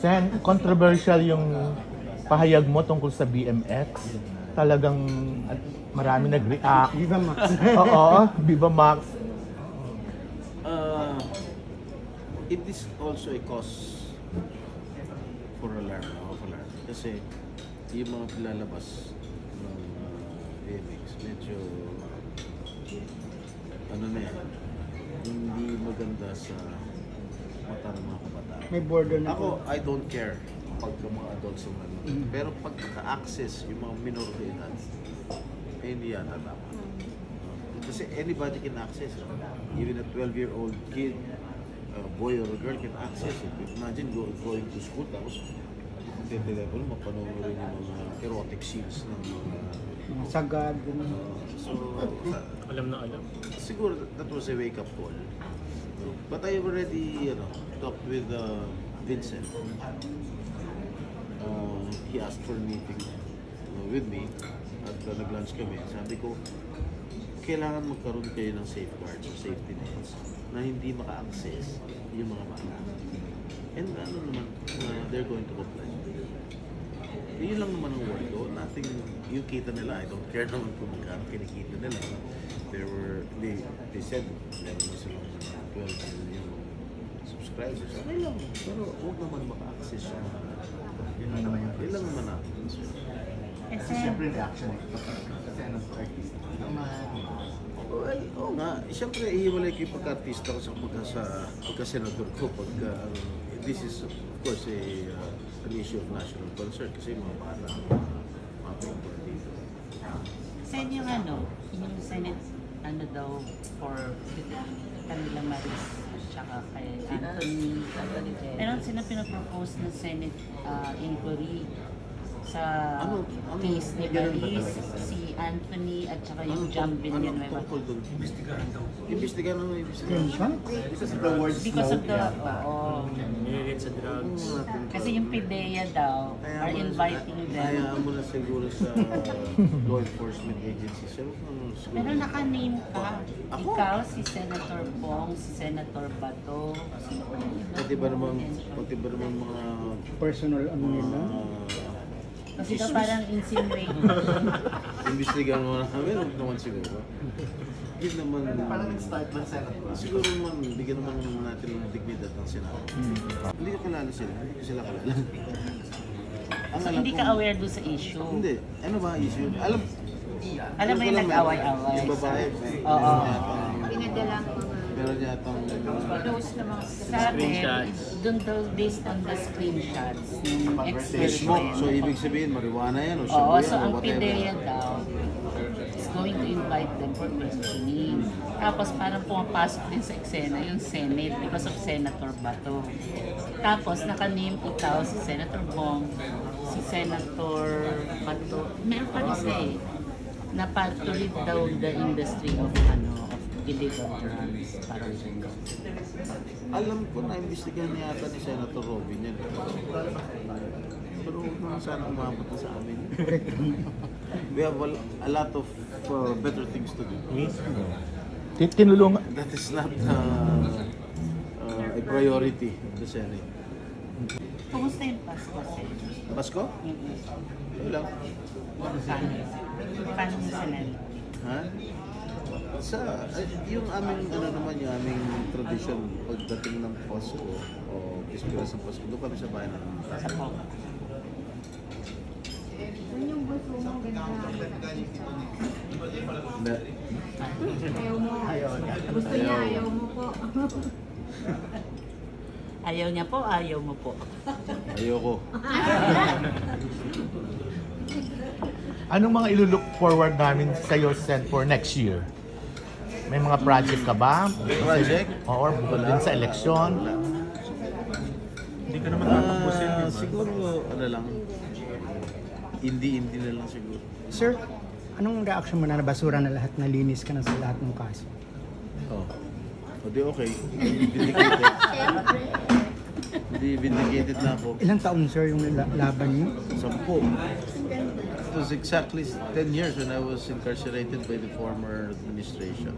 Sen, controversial yung pahayag mo tungkol sa BMX. Talagang marami nag-react. Viva Max. Oo, Viva Max. It is also a cause for alarm, kasi yung mga pilalabas ng BMX, medyo ano na yan, hindi maganda sa mata ng mga kabataan. May border na Ako, I don't care pagka mga adults ang ano. Pero pagka-access yung mga minor de edad, hindi yata tama. Kasi anybody can access. Even a 12-year-old kid, boy or girl can access it. Imagine going to school, tapos telepono, mapanoorin yung mga erotic scenes ng mga sagad. so, Alam na alam. siguro that was a wake-up call. But I already talked with Vincent. He asked for a meeting with me at nag-lunch kami. Sabi ko, kailangan magkaroon kayo ng safeguards or safety nets na hindi maka-access yung mga bata. And ano naman, they're going to comply. Yun lang naman ang word ko. Nothing, yung kita nila, I don't care naman kung magkano kinikita nila. They said, meron na silang 12 million subscribers. Okay lang, pero huwag naman maka-access yung mga yun lang naman natin. Kasi siyempre reaction kasi ano sa artist naman. Well, oo nga. Siyempre, ihiwalay ko yung pagka-artista ko sa pagka-senador ko. This is, of course, an issue of national concern kasi mga bata mga pagkakulang dito. Sen yung yung Senate daw for Camila Maris at saka kay Anthony. Meron sila pinapropose na Senate inquiry sa case ni Maris, si Anthony at saka yung Jam Villanueva. Tungkol doon? Imbestigahan ng Because of the word Because of the, Nililit sa drugs. kasi yung PIDEA daw are inviting them. Hayaan mo na siguro sa law enforcement agencies. Pero naka-name ka. Ikaw, si Senator Bong, si Senator Bato. Pati ba naman mga Personal ano nila. Kasi daw parang insinuate. imbestigahan mo na kami, huwag naman siguro. Hindi naman, Parang nag-start ng Senate ba? siguro naman, bigyan naman natin ng dignidad ng Senado. Hindi ko kilala sila, hindi ko sila kilala. So hindi ka aware doon sa issue? Hindi, ano ba issue? Alam Alam mo yung nag-away-away? Yung babae, Oo. meron yatang Sabi, doon daw based on the screenshots ng smoke. So ex-girlfriend. ibig sabihin, marijuana yan o Oo, shabu yan so o ang whatever. PIDEA daw is going to invite them for questioning. Tapos parang pumapasok din sa eksena yung Senate because of Senator Bato. Tapos naka-name ikaw si Senator Bong, si Senator Bato. Meron pa rin siya na part to lead daw the industry of illegal drugs. Parang gano'n. Alam ko na imbestigahan niya yata ni Senator Robin yan. Pero huwag naman sana umabot na sa amin. We have a lot of better things to do. Tinulungan. That is not a priority of the Senate. Kumusta yung Pasko, Sen? Pasko? Wala. Paano yung Senate? Ha? Yung aming yung aming tradition pagdating ng Pasko o Pispiras ng Pasko, doon kami sa bayan ng Sa Pong. Yung gusto mo ganda. Ayaw mo. Gusto niya, ayaw mo po. Ayaw niya po, ayaw mo po. Ayoko. Anong mga ilulook forward namin sa'yo, Sen, for next year? May mga project ka ba? Project? Or bukod din sa eleksyon? Hindi ka naman tatampusin, di ba? Siguro, lang, hindi na lang siguro. Sir, anong reaction mo na nabasura na lahat, nalinis ka na sa lahat ng kaso? Oh. O di okay. Vindicated. Hindi vindicated na ako. Ilang taon, sir, yung laban niyo? 10. It was exactly 10 years when I was incarcerated by the former administration.